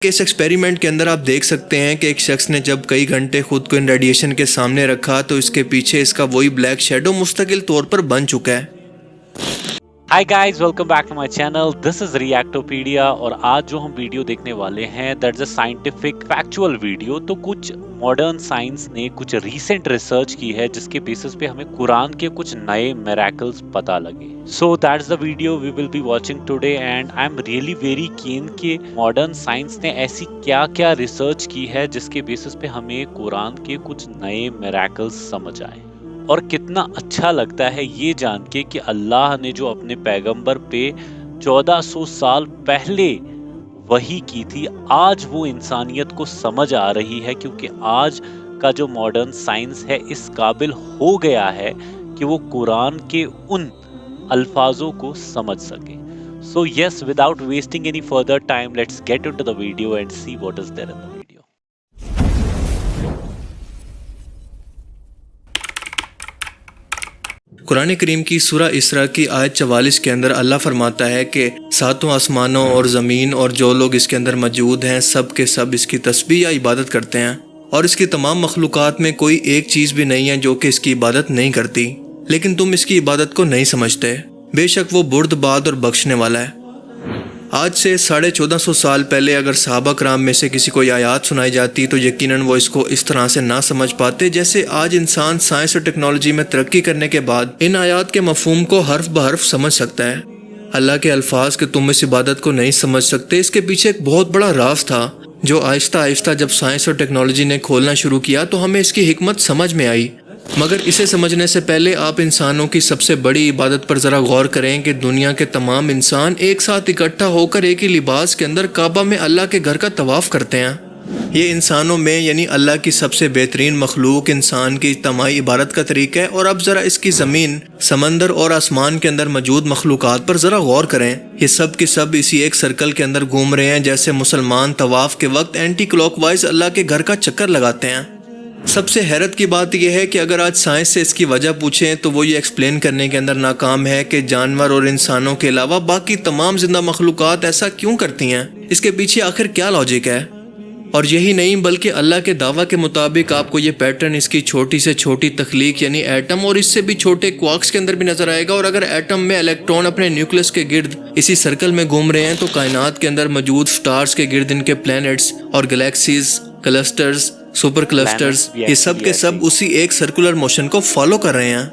کہ اس ایکسپیریمنٹ کے اندر آپ دیکھ سکتے ہیں کہ ایک شخص نے جب کئی گھنٹے خود کو ان ریڈیشن کے سامنے رکھا تو اس کے پیچھے اس کا وہی بلیک شیڈو مستقل طور پر بن چکا ہے۔ Hi guys, welcome back to my channel. This is Reactopedia اور آج جو ہم ویڈیو دیکھنے والے ہیں that's a scientific factual video. تو کچھ ماڈرن سائنس نے کچھ ریسنٹ ریسرچ کی ہے جس کے بیسس پہ ہمیں قرآن کے کچھ نئے میراکلز پتہ لگے. So that's the video we will be watching today and I'm really very keen کہ ماڈرن سائنس نے ایسی کیا کیا ریسرچ کی ہے جس کے بیسس پہ ہمیں قرآن کے کچھ نئے میراکلز سمجھ آئے. اور کتنا اچھا لگتا ہے یہ جان کے کہ اللہ نے جو اپنے پیغمبر پہ 1400 سال پہلے وحی کی تھی آج وہ انسانیت کو سمجھ آ رہی ہے، کیونکہ آج کا جو ماڈرن سائنس ہے اس قابل ہو گیا ہے کہ وہ قرآن کے ان الفاظوں کو سمجھ سکے. So yes, without wasting any further time, let's get into the video and see what is there in the video. قرآن کریم کی سورہ اسراء کی آیت 44 کے اندر اللہ فرماتا ہے کہ ساتوں آسمانوں اور زمین اور جو لوگ اس کے اندر موجود ہیں سب کے سب اس کی تسبیح یا عبادت کرتے ہیں، اور اس کی تمام مخلوقات میں کوئی ایک چیز بھی نہیں ہے جو کہ اس کی عبادت نہیں کرتی، لیکن تم اس کی عبادت کو نہیں سمجھتے، بے شک وہ بردبار اور بخشنے والا ہے۔ آج سے 1450 سال پہلے اگر صحابہ کرام میں سے کسی کو یہ آیات سنائی جاتی تو یقیناً وہ اس کو اس طرح سے نہ سمجھ پاتے جیسے آج انسان سائنس اور ٹیکنالوجی میں ترقی کرنے کے بعد ان آیات کے مفہوم کو حرف بحرف سمجھ سکتا ہے۔ اللہ کے الفاظ کہ تم اس عبادت کو نہیں سمجھ سکتے، اس کے پیچھے ایک بہت بڑا راز تھا جو آہستہ آہستہ جب سائنس اور ٹیکنالوجی نے کھولنا شروع کیا تو ہمیں اس کی حکمت سمجھ میں آئی۔ مگر اسے سمجھنے سے پہلے آپ انسانوں کی سب سے بڑی عبادت پر ذرا غور کریں کہ دنیا کے تمام انسان ایک ساتھ اکٹھا ہو کر ایک ہی لباس کے اندر کعبہ میں اللہ کے گھر کا طواف کرتے ہیں۔ یہ انسانوں میں یعنی اللہ کی سب سے بہترین مخلوق انسان کی اجتماعی عبادت کا طریقہ ہے، اور اب ذرا اس کی زمین، سمندر اور آسمان کے اندر موجود مخلوقات پر ذرا غور کریں۔ یہ سب کے سب اسی ایک سرکل کے اندر گھوم رہے ہیں جیسے مسلمان طواف کے وقت اینٹی کلاک وائز اللہ کے گھر کا چکر لگاتے ہیں۔ سب سے حیرت کی بات یہ ہے کہ اگر آج سائنس سے اس کی وجہ پوچھیں تو وہ یہ ایکسپلین کرنے کے اندر ناکام ہے کہ جانور اور انسانوں کے علاوہ باقی تمام زندہ مخلوقات ایسا کیوں کرتی ہیں، اس کے پیچھے آخر کیا لاجک ہے۔ اور یہی نہیں بلکہ اللہ کے دعویٰ کے مطابق آپ کو یہ پیٹرن اس کی چھوٹی سے چھوٹی تخلیق یعنی ایٹم اور اس سے بھی چھوٹے کوارکس کے اندر بھی نظر آئے گا، اور اگر ایٹم میں الیکٹران اپنے نیوکلس کے گرد اسی سرکل میں گھوم رہے ہیں تو کائنات کے اندر موجود سٹارز کے گرد ان کے پلینٹس اور گلیکسیز، کلسٹرز، سپر کلسٹرز، یہ سب کے سب اسی ایک سرکولر موشن کو فالو کر رہے ہیں،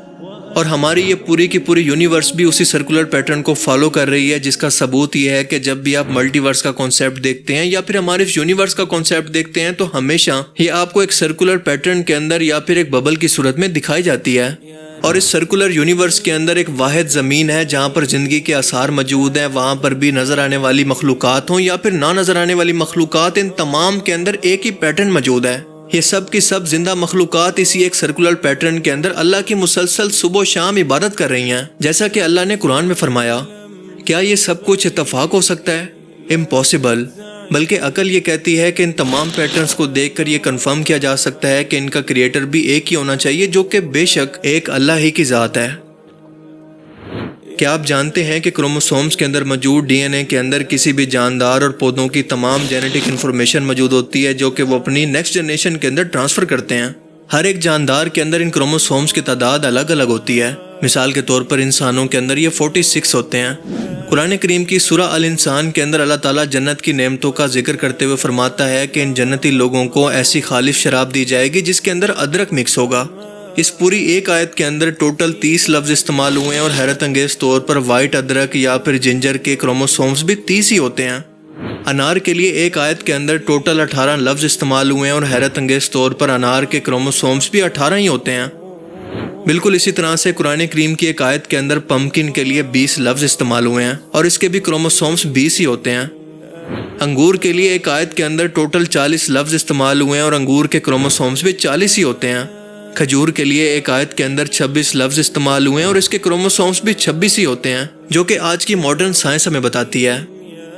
اور ہماری یہ پوری کی پوری یونیورس بھی اسی سرکولر پیٹرن کو فالو کر رہی ہے، جس کا ثبوت یہ ہے کہ جب بھی آپ ملٹی ورس کا کانسیپٹ دیکھتے ہیں یا پھر ہمارے یونیورس کا کانسیپٹ دیکھتے ہیں تو ہمیشہ یہ آپ کو ایک سرکولر پیٹرن کے اندر یا پھر ایک ببل کی صورت میں دکھائی جاتی ہے، اور اس سرکولر یونیورس کے اندر ایک واحد زمین ہے جہاں پر زندگی کے آثار موجود ہیں، وہاں پر بھی نظر آنے والی مخلوقات ہوں یا پھر نہ نظر آنے والی مخلوقات، ان تمام کے اندر ایک ہی پیٹرن موجود ہے۔ یہ سب کی سب زندہ مخلوقات اسی ایک سرکولر پیٹرن کے اندر اللہ کی مسلسل صبح و شام عبادت کر رہی ہیں، جیسا کہ اللہ نے قرآن میں فرمایا۔ کیا یہ سب کچھ اتفاق ہو سکتا ہے؟ امپاسبل۔ بلکہ عقل یہ کہتی ہے کہ ان تمام پیٹرنز کو دیکھ کر یہ کنفرم کیا جا سکتا ہے کہ ان کا کریٹر بھی ایک ہی ہونا چاہیے جو کہ بے شک ایک اللہ ہی کی ذات ہے۔ کیا آپ جانتے ہیں کہ کروموسومز کے اندر موجود ڈی این اے کے اندر کسی بھی جاندار اور پودوں کی تمام جینیٹک انفارمیشن موجود ہوتی ہے جو کہ وہ اپنی نیکسٹ جنریشن کے اندر ٹرانسفر کرتے ہیں۔ ہر ایک جاندار کے اندر ان کروموسومز کی تعداد الگ الگ ہوتی ہے، مثال کے طور پر انسانوں کے اندر یہ 46 ہوتے ہیں۔ قرآن کریم کی سورہ الانسان کے اندر اللہ تعالیٰ جنت کی نعمتوں کا ذکر کرتے ہوئے فرماتا ہے کہ ان جنتی لوگوں کو ایسی خالص شراب دی جائے گی جس کے اندر ادرک مکس ہوگا۔ اس پوری ایک آیت کے اندر ٹوٹل 30 لفظ استعمال ہوئے ہیں، اور حیرت انگیز طور پر وائٹ ادرک یا پھر جنجر کے کروموسومز بھی 30 ہی ہوتے ہیں۔ انار کے لیے ایک آیت کے اندر ٹوٹل 18 لفظ استعمال ہوئے ہیں، اور حیرت انگیز طور پر انار کے کروموسومز بھی 18 ہی ہوتے ہیں۔ بالکل اسی طرح سے قرآن کریم کی ایک آیت کے اندر پمکن کے لیے 20 لفظ استعمال ہوئے ہیں، اور اس کے بھی کروموسومز 20 ہی ہوتے ہیں۔ انگور کے لیے ایک آیت کے اندر ٹوٹل 40 لفظ استعمال ہوئے ہیں، اور انگور کے کروموسومز بھی 40 ہی ہوتے ہیں۔ کھجور کے لیے ایک آیت کے اندر 26 لفظ استعمال ہوئے ہیں، اور اس کے کروموسومز بھی 26 ہی ہوتے ہیں، جو کہ آج کی ماڈرن سائنس ہمیں بتاتی ہے۔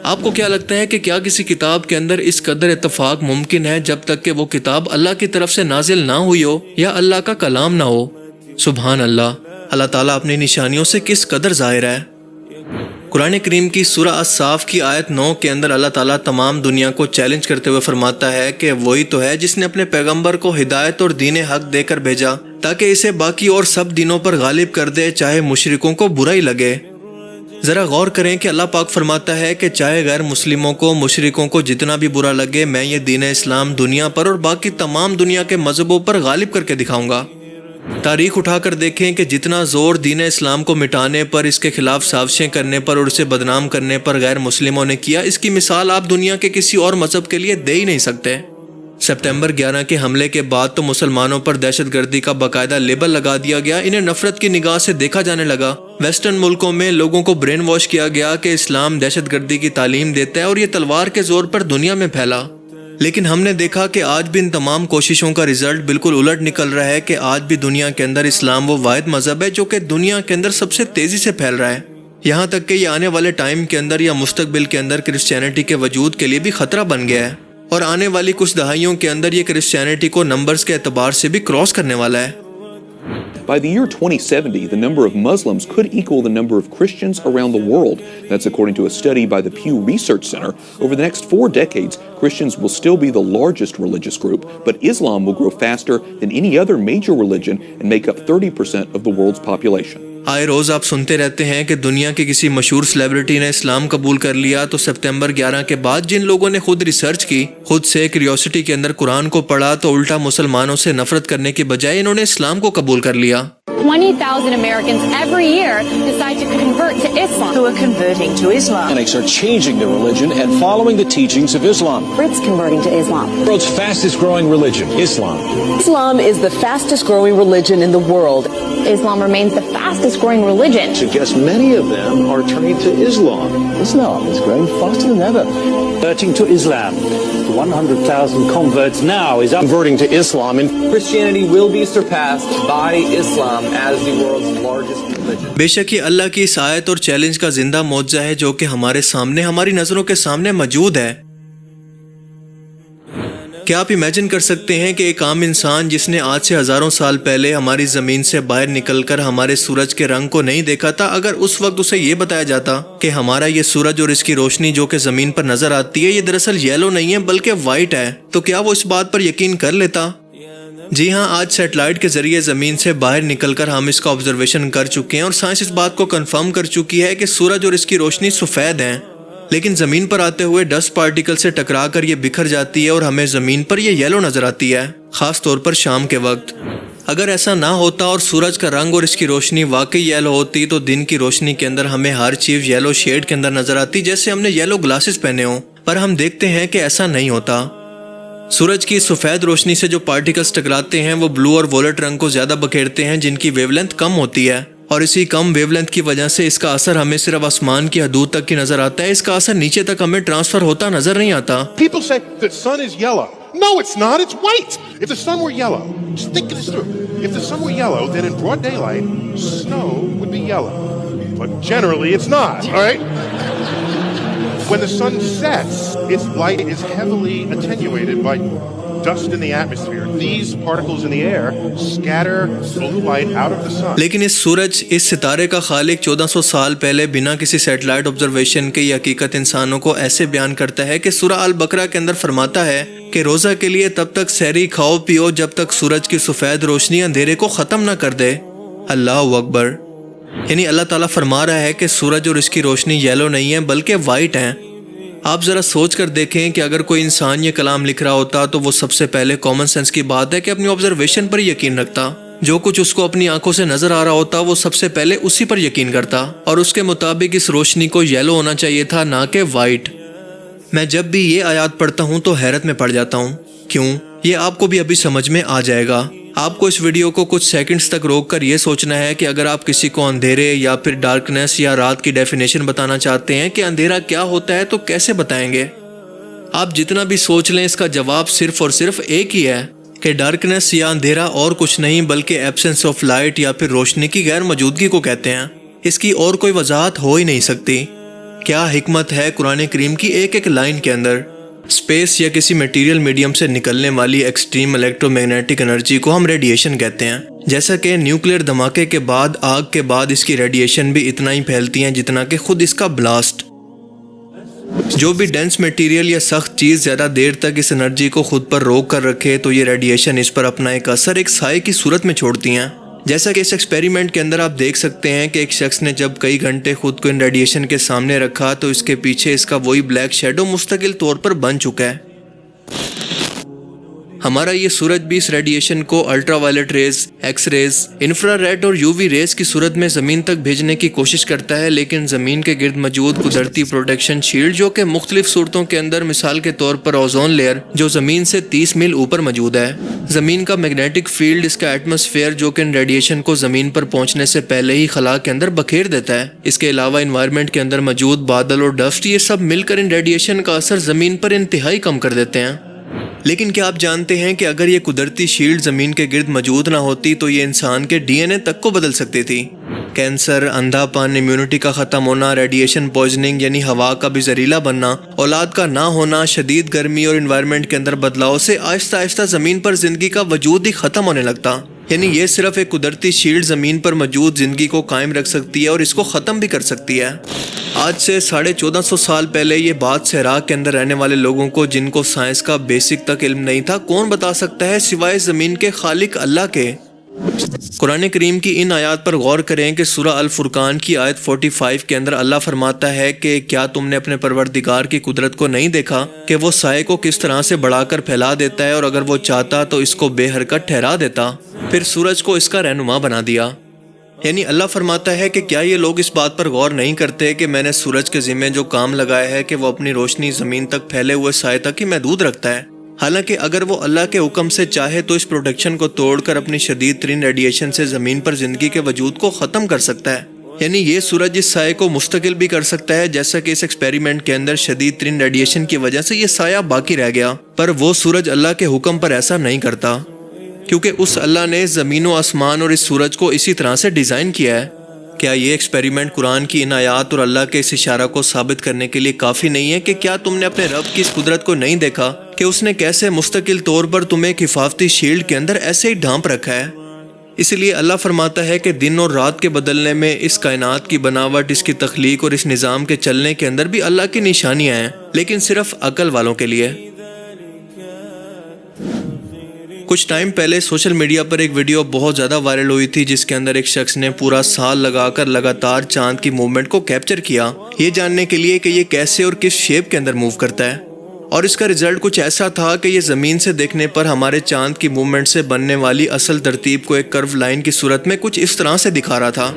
آپ کو کیا لگتا ہے کہ کیا کسی کتاب کے اندر اس قدر اتفاق ممکن ہے جب تک کہ وہ کتاب اللہ کی طرف سے نازل نہ ہوئی ہو یا اللہ کا کلام نہ ہو؟ سبحان اللہ، اللہ تعالیٰ اپنی نشانیوں سے کس قدر ظاہر ہے۔ قرآن کریم کی سورہ الصاف کی آیت 9 کے اندر اللہ تعالیٰ تمام دنیا کو چیلنج کرتے ہوئے فرماتا ہے کہ وہی تو ہے جس نے اپنے پیغمبر کو ہدایت اور دین حق دے کر بھیجا تاکہ اسے باقی اور سب دینوں پر غالب کر دے، چاہے مشرکوں کو برا ہی لگے۔ ذرا غور کریں کہ اللہ پاک فرماتا ہے کہ چاہے غیر مسلموں کو، مشرکوں کو جتنا بھی برا لگے، میں یہ دین اسلام دنیا پر اور باقی تمام دنیا کے مذہبوں پر غالب کر کے دکھاؤں گا۔ تاریخ اٹھا کر دیکھیں کہ جتنا زور دین اسلام کو مٹانے پر، اس کے خلاف سازشیں کرنے پر اور اسے بدنام کرنے پر غیر مسلموں نے کیا، اس کی مثال آپ دنیا کے کسی اور مذہب کے لیے دے ہی نہیں سکتے۔ سپتمبر 11 کے حملے کے بعد تو مسلمانوں پر دہشت گردی کا باقاعدہ لیبل لگا دیا گیا، انہیں نفرت کی نگاہ سے دیکھا جانے لگا۔ ویسٹرن ملکوں میں لوگوں کو برین واش کیا گیا کہ اسلام دہشت گردی کی تعلیم دیتا ہے اور یہ تلوار کے زور پر دنیا میں پھیلا۔ لیکن ہم نے دیکھا کہ آج بھی ان تمام کوششوں کا رزلٹ بالکل الٹ نکل رہا ہے کہ آج بھی دنیا کے اندر اسلام وہ واحد مذہب ہے جو کہ دنیا کے اندر سب سے تیزی سے پھیل رہا ہے، یہاں تک کہ یہ آنے والے ٹائم کے اندر یا مستقبل کے اندر کرسچینٹی کے وجود کے لیے بھی خطرہ بن گیا ہے، اور آنے والی کچھ دہائیوں کے اندر یہ کرسچینٹی کو نمبرز کے اعتبار سے بھی کراس کرنے والا ہے۔ By the year 2070, the number of Muslims could equal the number of Christians around the world. That's according to a study by the Pew Research Center. Over the next 4 decades, Christians will still be the largest religious group, but Islam will grow faster than any other major religion and make up 30% of the world's population. آئے روز آپ سنتے رہتے ہیں کہ دنیا کے کسی مشہور سیلیبریٹی نے اسلام قبول کر لیا، تو سپتمبر 11 کے بعد جن لوگوں نے خود ریسرچ کی، خود سے کیوریوسٹی کے اندر قرآن کو پڑھا، تو الٹا مسلمانوں سے نفرت کرنے کے بجائے انہوں نے اسلام کو قبول کر لیا۔ 20,000 Americans every year decide to convert to Islam. Who are converting to Islam. Mechanics are changing their religion and following the teachings of Islam. Brits converting to Islam. The world's fastest growing religion, Islam. Islam is the fastest growing religion in the world. Islam remains the fastest growing religion. Suggest many of them are turning to Islam. Islam is growing faster than ever. Converting to Islam. 100,000 converts now is converting to Islam. And Christianity will be surpassed by Islam as the world's largest religion. بے شک یہ اللہ کی اس آیت اور challenge کا زندہ معجزہ ہے جو کہ ہمارے سامنے، ہماری نظروں کے سامنے موجود ہے۔ کیا آپ امیجن کر سکتے ہیں کہ ایک عام انسان جس نے آج سے ہزاروں سال پہلے ہماری زمین سے باہر نکل کر ہمارے سورج کے رنگ کو نہیں دیکھا تھا، اگر اس وقت اسے یہ بتایا جاتا کہ ہمارا یہ سورج اور اس کی روشنی جو کہ زمین پر نظر آتی ہے یہ دراصل یلو نہیں ہے بلکہ وائٹ ہے، تو کیا وہ اس بات پر یقین کر لیتا؟ جی ہاں، آج سیٹلائٹ کے ذریعے زمین سے باہر نکل کر ہم اس کا آبزرویشن کر چکے ہیں اور سائنس اس بات کو کنفرم کر چکی ہے کہ سورج اور اس کی روشنی سفید ہیں، لیکن زمین پر آتے ہوئے ڈسٹ پارٹیکل سے ٹکرا کر یہ بکھر جاتی ہے اور ہمیں زمین پر یہ یلو نظر آتی ہے، خاص طور پر شام کے وقت۔ اگر ایسا نہ ہوتا اور سورج کا رنگ اور اس کی روشنی واقعی یلو ہوتی تو دن کی روشنی کے اندر ہمیں ہر چیز یلو شیڈ کے اندر نظر آتی، جیسے ہم نے یلو گلاسز پہنے ہوں، پر ہم دیکھتے ہیں کہ ایسا نہیں ہوتا۔ سورج کی سفید روشنی سے جو پارٹیکلز ٹکراتے ہیں وہ بلو اور وائلٹ رنگ کو زیادہ بکھیرتے ہیں، جن کی ویو لینتھ کم ہوتی ہے، اور اسی کم ویو لینتھ کی وجہ سے اس کا اثر ہمیں صرف آسمان کی حدود تک کی نظر آتا ہے، اس کا اثر نیچے تک ہمیں ٹرانسفر ہوتا نظر نہیں آتا۔ People say the sun is yellow. No, it's not. It's white. If the sun were yellow, just think this through. If the sun were yellow, then in broad daylight, snow would be yellow. But generally, it's not, all right? When the sun sets, its light is heavily attenuated by dust in the atmosphere. These particles in the air scatter blue light out of the sun. لیکن اس سورج، اس ستارے کا خالق 1400 سال پہلے بنا کسی satellite observation کے یہ حقیقت انسانوں کو ایسے بیان کرتا ہے کہ سورہ البقرہ کے اندر فرماتا ہے کہ روزہ کے لیے تب تک سحری کھاؤ پیو جب تک سورج کی سفید روشنی اندھیرے کو ختم نہ کر دے۔ اللہ اکبر! یعنی اللہ تعالیٰ فرما رہا ہے کہ سورج اور اس کی روشنی یلو نہیں ہے بلکہ وائٹ ہیں۔ آپ ذرا سوچ کر دیکھیں کہ اگر کوئی انسان یہ کلام لکھ رہا ہوتا تو وہ سب سے پہلے کامن سینس کی بات ہے کہ اپنی آبزرویشن پر یقین رکھتا، جو کچھ اس کو اپنی آنکھوں سے نظر آ رہا ہوتا وہ سب سے پہلے اسی پر یقین کرتا، اور اس کے مطابق اس روشنی کو یلو ہونا چاہیے تھا، نہ کہ وائٹ۔ میں جب بھی یہ آیات پڑھتا ہوں تو حیرت میں پڑ جاتا ہوں۔ کیوں؟ یہ آپ کو بھی ابھی سمجھ میں آ جائے گا۔ آپ کو اس ویڈیو کو کچھ سیکنڈز تک روک کر یہ سوچنا ہے کہ اگر آپ کسی کو اندھیرے یا پھر ڈارکنیس یا رات کی ڈیفینیشن بتانا چاہتے ہیں کہ اندھیرا کیا ہوتا ہے تو کیسے بتائیں گے؟ آپ جتنا بھی سوچ لیں اس کا جواب صرف اور صرف ایک ہی ہے کہ ڈارکنیس یا اندھیرا اور کچھ نہیں بلکہ ایبسنس آف لائٹ یا پھر روشنی کی غیر موجودگی کو کہتے ہیں۔ اس کی اور کوئی وضاحت ہو ہی نہیں سکتی۔ کیا حکمت ہے قرآن کریم کی ایک ایک لائن کے اندر۔ اسپیس یا کسی میٹیریل میڈیم سے نکلنے والی ایکسٹریم الیکٹرو میگنیٹک انرجی کو ہم ریڈیشن کہتے ہیں، جیسا کہ نیوکلیئر دھماکے کے بعد آگ کے بعد اس کی ریڈیشن بھی اتنا ہی پھیلتی ہیں جتنا کہ خود اس کا بلاسٹ۔ جو بھی ڈینس میٹیریل یا سخت چیز زیادہ دیر تک اس انرجی کو خود پر روک کر رکھے تو یہ ریڈیشن اس پر اپنا ایک اثر ایک سائے کی صورت میں چھوڑتی ہیں۔ جیسا کہ اس ایکسپیریمنٹ کے اندر آپ دیکھ سکتے ہیں کہ ایک شخص نے جب کئی گھنٹے خود کو ان ریڈیشن کے سامنے رکھا تو اس کے پیچھے اس کا وہی بلیک شیڈو مستقل طور پر بن چکا ہے۔ ہمارا یہ سورج بھی اس ریڈیشن کو ultraviolet rays, x rays, infrared اور یو وی ریز کی صورت میں زمین تک بھیجنے کی کوشش کرتا ہے، لیکن زمین کے گرد موجود قدرتی پروٹیکشن شیلڈ جو کہ مختلف صورتوں کے اندر مثال کے طور پر اوزون لیئر جو زمین سے 30 میل اوپر موجود ہے، زمین کا میگنیٹک فیلڈ، اس کا ایٹماسفیئر جو کہ ان ریڈیشن کو زمین پر پہنچنے سے پہلے ہی خلا کے اندر بکھیر دیتا ہے۔ اس کے علاوہ انوائرمنٹ کے اندر موجود بادل اور ڈسٹ، یہ سب مل کر ان ریڈیشن کا اثر زمین پر انتہائی کم کر دیتے ہیں۔ لیکن کیا آپ جانتے ہیں کہ اگر یہ قدرتی شیلڈ زمین کے گرد موجود نہ ہوتی تو یہ انسان کے ڈی این اے تک کو بدل سکتی تھی؟ کینسر، اندھا پن، امیونٹی کا ختم ہونا، ریڈیشن پوائزننگ یعنی ہوا کا بھی زہریلا بننا، اولاد کا نہ ہونا، شدید گرمی اور انوائرمنٹ کے اندر بدلاؤ سے آہستہ آہستہ زمین پر زندگی کا وجود ہی ختم ہونے لگتا۔ یعنی یہ صرف ایک قدرتی شیلڈ زمین پر موجود زندگی کو قائم رکھ سکتی ہے اور اس کو ختم بھی کر سکتی ہے۔ آج سے 1450 سال پہلے یہ بات صحرا کے اندر رہنے والے لوگوں کو جن کو سائنس کا بیسک تک علم نہیں تھا کون بتا سکتا ہے سوائے زمین کے خالق اللہ کے۔ قرآن کریم کی ان آیات پر غور کریں کہ سورہ الفرقان کی آیت 45 کے اندر اللہ فرماتا ہے کہ کیا تم نے اپنے پروردگار کی قدرت کو نہیں دیکھا کہ وہ سائے کو کس طرح سے بڑھا کر پھیلا دیتا ہے اور اگر وہ چاہتا تو اس کو بے حرکت ٹھہرا دیتا، پھر سورج کو اس کا رہنما بنا دیا۔ یعنی اللہ فرماتا ہے کہ کیا یہ لوگ اس بات پر غور نہیں کرتے کہ میں نے سورج کے ذمہ جو کام لگایا ہے کہ وہ اپنی روشنی زمین تک پھیلے ہوئے سائے تک ہی محدود رکھتا ہے، حالانکہ اگر وہ اللہ کے حکم سے چاہے تو اس پروٹیکشن کو توڑ کر اپنی شدید ترین ریڈیشن سے زمین پر زندگی کے وجود کو ختم کر سکتا ہے۔ یعنی یہ سورج اس سائے کو مستقل بھی کر سکتا ہے، جیسا کہ اس ایکسپیریمنٹ کے اندر شدید ترین ریڈیشن کی وجہ سے یہ سایہ باقی رہ گیا، پر وہ سورج اللہ کے حکم پر ایسا نہیں کرتا، کیونکہ اس اللہ نے زمین و آسمان اور اس سورج کو اسی طرح سے ڈیزائن کیا ہے۔ کیا یہ ایکسپیریمنٹ قرآن کی ان آیات اور اللہ کے اس اشارہ کو ثابت کرنے کے لیے کافی نہیں ہے کہ کیا تم نے اپنے رب کی اس قدرت کو نہیں دیکھا کہ اس نے کیسے مستقل طور پر تمہیں ایک حفاظتی شیلڈ کے اندر ایسے ہی ڈھانپ رکھا ہے؟ اس لیے اللہ فرماتا ہے کہ دن اور رات کے بدلنے میں اس کائنات کی بناوٹ، اس کی تخلیق اور اس نظام کے چلنے کے اندر بھی اللہ کی نشانیاں ہیں، لیکن صرف عقل والوں کے لیے۔ کچھ ٹائم پہلے سوشل میڈیا پر ایک ویڈیو بہت زیادہ وائرل ہوئی تھی جس کے اندر ایک شخص نے پورا سال لگا کر لگاتار چاند کی موومنٹ کو کیپچر کیا، یہ جاننے کے لیے کہ یہ کیسے اور کس شیپ کے اندر موو کرتا ہے، اور اس کا رزلٹ کچھ ایسا تھا کہ یہ زمین سے دیکھنے پر ہمارے چاند کی موومنٹ سے بننے والی اصل ترتیب کو ایک کرو لائن کی صورت میں کچھ اس طرح سے دکھا رہا تھا۔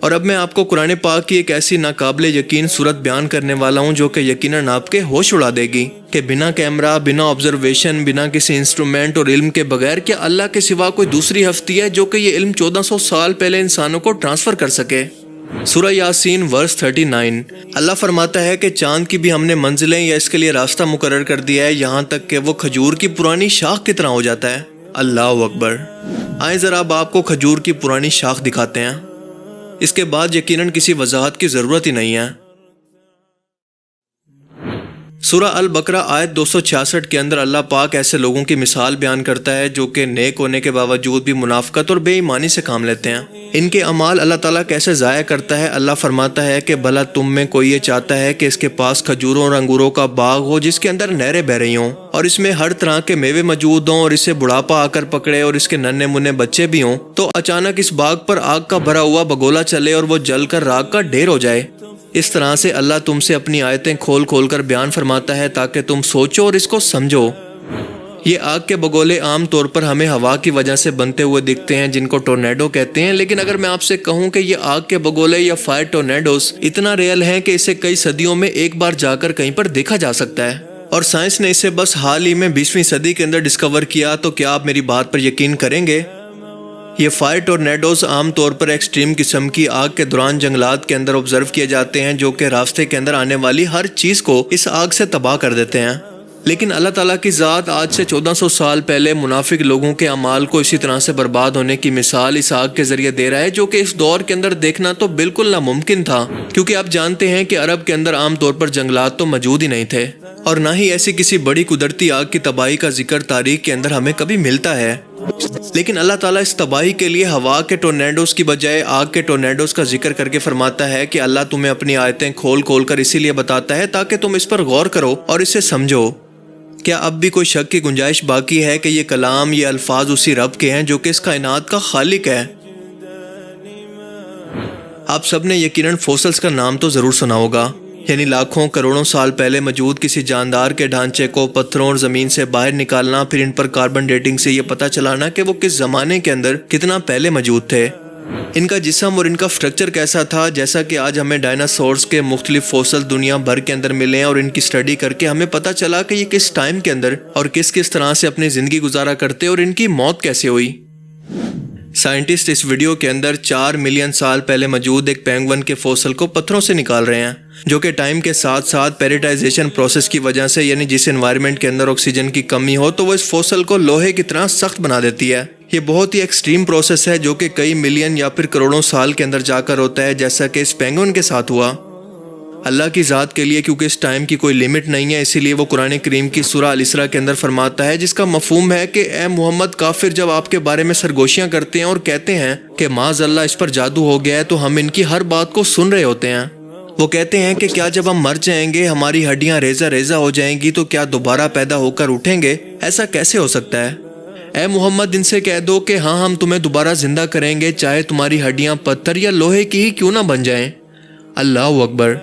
اور اب میں آپ کو قرآن پاک کی ایک ایسی ناقابل یقین صورت بیان کرنے والا ہوں جو کہ یقیناً آپ کے ہوش اڑا دے گی کہ بنا کیمرہ، بنا آبزرویشن، بنا کسی انسٹرومنٹ اور علم کے بغیر کیا اللہ کے سوا کوئی دوسری ہستی ہے جو کہ یہ علم 1400 سال پہلے انسانوں کو ٹرانسفر کر سکے؟ سورہ یاسین ورس 39 اللہ فرماتا ہے کہ چاند کی بھی ہم نے منزلیں یا اس کے لیے راستہ مقرر کر دیا ہے یہاں تک کہ وہ کھجور کی پرانی شاخ کی طرح ہو جاتا ہے۔ اللہ اکبر! آئیں ذرا اب آپ کو کھجور کی پرانی شاخ دکھاتے ہیں، اس کے بعد یقیناً کسی وضاحت کی ضرورت ہی نہیں ہے۔ سورہ البقرہ آیت 266 کے اندر اللہ پاک ایسے لوگوں کی مثال بیان کرتا ہے جو کہ نیک ہونے کے باوجود بھی منافقت اور بے ایمانی سے کام لیتے ہیں۔ ان کے اعمال اللہ تعالیٰ کیسے ضائع کرتا ہے؟ اللہ فرماتا ہے کہ بھلا تم میں کوئی یہ چاہتا ہے کہ اس کے پاس کھجوروں اور انگوروں کا باغ ہو جس کے اندر نہریں بہ رہی ہوں اور اس میں ہر طرح کے میوے موجود ہوں اور اسے بڑھاپا آ کر پکڑے اور اس کے ننھے منھے بچے بھی ہوں، تو اچانک اس باغ پر آگ کا بھرا ہوا بگولا چلے اور وہ جل کر راکھ کا ڈھیر ہو جائے؟ اس طرح سے اللہ تم سے اپنی آیتیں کھول کھول کر بیان فرماتا ہے تاکہ تم سوچو اور اس کو سمجھو۔ یہ آگ کے بگولے عام طور پر ہمیں ہوا کی وجہ سے بنتے ہوئے دکھتے ہیں جن کو ٹورنیڈو کہتے ہیں، لیکن اگر میں آپ سے کہوں کہ یہ آگ کے بگولے یا فائر ٹورنیڈوز اتنا ریئل ہیں کہ اسے کئی صدیوں میں ایک بار جا کر کہیں پر دیکھا جا سکتا ہے، اور سائنس نے اسے بس حال ہی میں 20ویں صدی کے اندر ڈسکور کیا، تو کیا آپ میری بات پر یقین کریں گے؟ یہ فائر ٹورنیڈوز عام طور پر ایکسٹریم قسم کی آگ کے دوران جنگلات کے اندر آبزرو کیے جاتے ہیں جو کہ راستے کے اندر آنے والی ہر چیز کو اس آگ سے تباہ کر دیتے ہیں۔ لیکن اللہ تعالیٰ کی ذات آج سے 1400 سال پہلے منافق لوگوں کے اعمال کو اسی طرح سے برباد ہونے کی مثال اس آگ کے ذریعے دے رہا ہے جو کہ اس دور کے اندر دیکھنا تو بالکل ناممکن تھا، کیونکہ آپ جانتے ہیں کہ عرب کے اندر عام طور پر جنگلات تو موجود ہی نہیں تھے، اور نہ ہی ایسی کسی بڑی قدرتی آگ کی تباہی کا ذکر تاریخ کے اندر ہمیں کبھی ملتا ہے۔ لیکن اللہ تعالیٰ اس تباہی کے لیے ہوا کے ٹورنیڈوز کی بجائے آگ کے ٹورنیڈوز کا ذکر کر کے فرماتا ہے کہ اللہ تمہیں اپنی آیتیں کھول کھول کر اسی لیے بتاتا ہے تاکہ تم اس پر غور کرو اور اسے سمجھو۔ کیا اب بھی کوئی شک کی گنجائش باقی ہے کہ یہ کلام، یہ الفاظ اسی رب کے ہیں جو کہ اس کائنات کا خالق ہے؟ آپ سب نے یقیناً فوسلز کا نام تو ضرور سنا ہوگا، یعنی لاکھوں کروڑوں سال پہلے موجود کسی جاندار کے ڈھانچے کو پتھروں اور زمین سے باہر نکالنا، پھر ان پر کاربن ڈیٹنگ سے یہ پتہ چلانا کہ وہ کس زمانے کے اندر کتنا پہلے موجود تھے، ان کا جسم اور ان کا سٹرکچر کیسا تھا۔ جیسا کہ آج ہمیں ڈائناسورز کے مختلف فوسل دنیا بھر کے اندر ملے ہیں اور ان کی سٹڈی کر کے ہمیں پتہ چلا کہ یہ کس ٹائم کے اندر اور کس طرح سے اپنی زندگی گزارا کرتے اور ان کی موت کیسے ہوئی۔ سائنٹسٹ اس ویڈیو کے اندر 4 ملین سال پہلے موجود ایک پینگوئن کے فوسل کو پتھروں سے نکال رہے ہیں، جو کہ ٹائم کے ساتھ ساتھ پیریٹائزیشن پروسیس کی وجہ سے، یعنی جس انوائرمنٹ کے اندر آکسیجن کی کمی ہو تو وہ اس فوسل کو لوہے کی طرح سخت بنا دیتی ہے۔ یہ بہت ہی ایکسٹریم پروسیس ہے جو کہ کئی ملین یا پھر کروڑوں سال کے اندر جا کر ہوتا ہے، جیسا کہ اس پینگوئن کے ساتھ ہوا۔ اللہ کی ذات کے لیے کیونکہ اس ٹائم کی کوئی لیمٹ نہیں ہے، اسی لیے وہ قرآن کریم کی سورہ الاسراء کے اندر فرماتا ہے، جس کا مفہوم ہے کہ اے محمد، کافر جب آپ کے بارے میں سرگوشیاں کرتے ہیں اور کہتے ہیں کہ معاذ اللہ اس پر جادو ہو گیا ہے، تو ہم ان کی ہر بات کو سن رہے ہوتے ہیں۔ وہ کہتے ہیں کہ کیا جب ہم مر جائیں گے، ہماری ہڈیاں ریزہ ریزہ ہو جائیں گی، تو کیا دوبارہ پیدا ہو کر اٹھیں گے؟ ایسا کیسے ہو سکتا ہے؟ اے محمد، ان سے کہہ دو کہ ہاں، ہم تمہیں دوبارہ زندہ کریں گے، چاہے تمہاری ہڈیاں پتھر یا لوہے کی ہی کیوں نہ بن جائیں۔ اللہ اکبر۔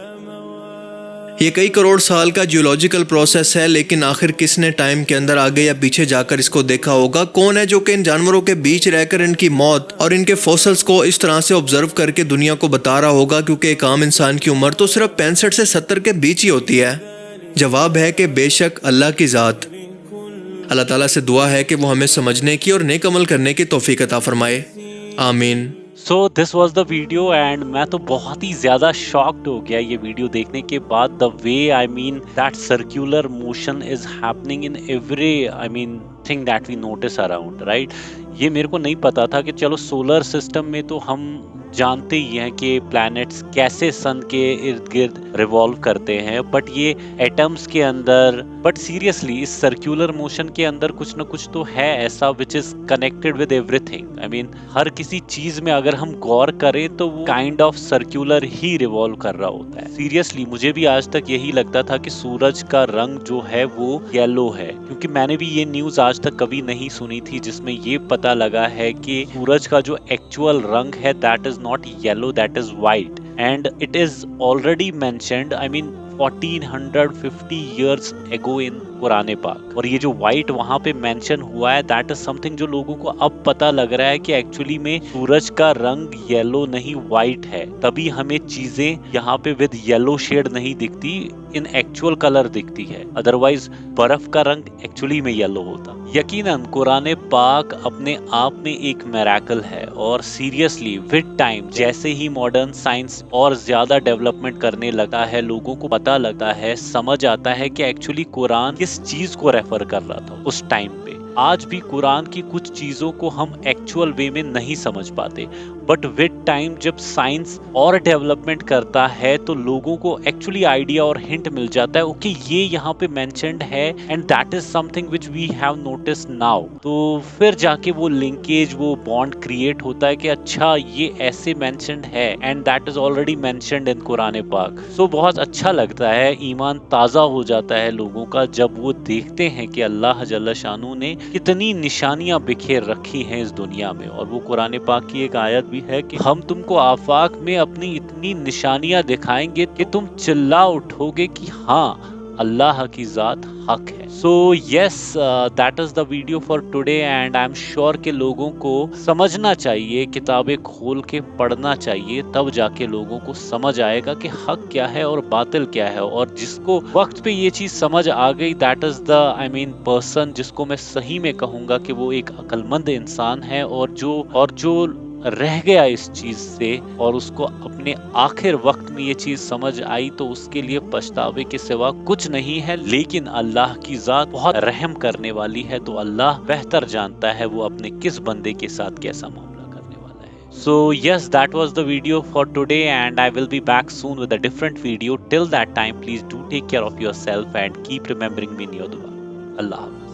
یہ کئی کروڑ سال کا جیولوجیکل پروسیس ہے، لیکن آخر کس نے ٹائم کے اندر آگے یا پیچھے جا کر اس کو دیکھا ہوگا؟ کون ہے جو کہ ان جانوروں کے بیچ رہ کر ان کی موت اور ان کے فوسلز کو اس طرح سے آبزرو کر کے دنیا کو بتا رہا ہوگا؟ کیونکہ ایک عام انسان کی عمر تو صرف 65 سے 70 کے بیچ ہی ہوتی ہے۔ جواب ہے کہ بے شک اللہ کی ذات۔ اللہ تعالیٰ سے دعا ہے کہ وہ ہمیں سمجھنے کی اور نیک عمل کرنے کی توفیق عطا فرمائے، آمین۔ So this was the video and میں تو بہت ہی زیادہ شاکڈ ہو گیا یہ ویڈیو دیکھنے کے بعد. The way I mean that circular motion is happening in every thing that we notice around, right? یہ میرے کو نہیں پتا تھا کہ چلو سولر سسٹم میں تو ہم جانتے ہی ہیں کہ پلانٹس کیسے سن کے ارد گرد ریوالو کرتے ہیں، بٹ یہ ایٹمز کے اندر، بٹ سیریسلی اس سرکولر موشن کے اندر کچھ نہ کچھ تو ہے ایسا which is connected with everything. ہر کسی چیز میں اگر ہم غور کریں تو وہ kind of circular he revolve کر رہا ہوتا ہے. سیریسلی مجھے بھی آج تک یہی لگتا تھا کہ سورج کا رنگ جو ہے وہ یلو ہے، کیونکہ میں نے بھی یہ نیوز آج تک کبھی نہیں سنی تھی جس میں یہ پتا لگا ہے کہ سورج کا جو ایکچوئل رنگ ہے that is not yellow, that is white, and it is already mentioned 1450 years ago in قرآن پاک. اور یہ جو وائٹ وہاں پہ مینشن ہوا ہے دیٹ از سم تھنگ جو لوگوں کو اب پتا لگ رہا ہے کہ ایکچولی میں سورج کا رنگ یلو نہیں وائٹ ہے، تبھی ہمیں چیزیں یہاں پہ ود یلو شیڈ نہیں دکھتی، ان ایکچوئل کلر دکھتی ہے، ادروائز برف کا رنگ ایکچولی میں یلو ہوتا. یقیناً قرآن پاک اپنے آپ میں ایک میریکل ہے، اور سیریسلی ود ٹائم جیسے ہی ماڈرن سائنس اور زیادہ ڈیولپمنٹ کرنے لگا ہے، لوگوں کو پتا لگتا ہے، سمجھ آتا ہے کہ ایکچولی قرآن کس چیز کو ریفر کر رہا تھا اس ٹائم پہ. آج بھی قرآن کی کچھ چیزوں کو ہم ایکچوئل وے میں نہیں سمجھ پاتے، بٹ ود ٹائم جب سائنس اور ڈیولپمنٹ کرتا ہے تو لوگوں کو ایکچولی آئیڈیا اور ہنٹ مل جاتا ہے اوکے یہ یہاں پہ مینشنڈ ہے and that is something which we have notice now. تو پھر جا کے وہ لنکیج، وہ بانڈ کریٹ ہوتا ہے کہ اچھا یہ ایسے مینشنڈ ہے and that is already mentioned in Quran پاک. سو بہت اچھا لگتا ہے، ایمان تازہ ہو جاتا ہے لوگوں کا جب وہ دیکھتے ہیں کہ اللہ جل شانہ نے کتنی نشانیاں بکھیر رکھی ہیں اس دنیا میں. اور وہ قرآن پاک کی ایک آیت بھی ہے کہ ہم تم کو آفاق میں اپنی اتنی نشانیاں دکھائیں گے کہ تم چلا اٹھو گے کہ ہاں اللہ کی ذات حق ہے. So yes that is the video for today and I am sure کہ لوگوں کو سمجھنا چاہیے، کتابیں کھول کے پڑھنا چاہیے، تب جا کے لوگوں کو سمجھ آئے گا کہ حق کیا ہے اور باطل کیا ہے. اور جس کو وقت پہ یہ چیز سمجھ آ گئی دیٹ از دا پرسن جس کو میں صحیح میں کہوں گا کہ وہ ایک عقل مند انسان ہے، اور جو رہ گیا اس چیز سے اور اس کو اپنے آخر وقت میں یہ چیز سمجھ آئی تو اس کے لیے پچھتاوے کے سوا کچھ نہیں ہے. لیکن اللہ کی ذات بہت رحم کرنے والی ہے، تو اللہ بہتر جانتا ہے وہ اپنے کس بندے کے ساتھ کیسا معاملہ کرنے والا ہے. So yes, that was the video for today and I will be back soon with a different video. Till that time, please do take care of yourself and keep remembering me in your dua. Allah Hafiz.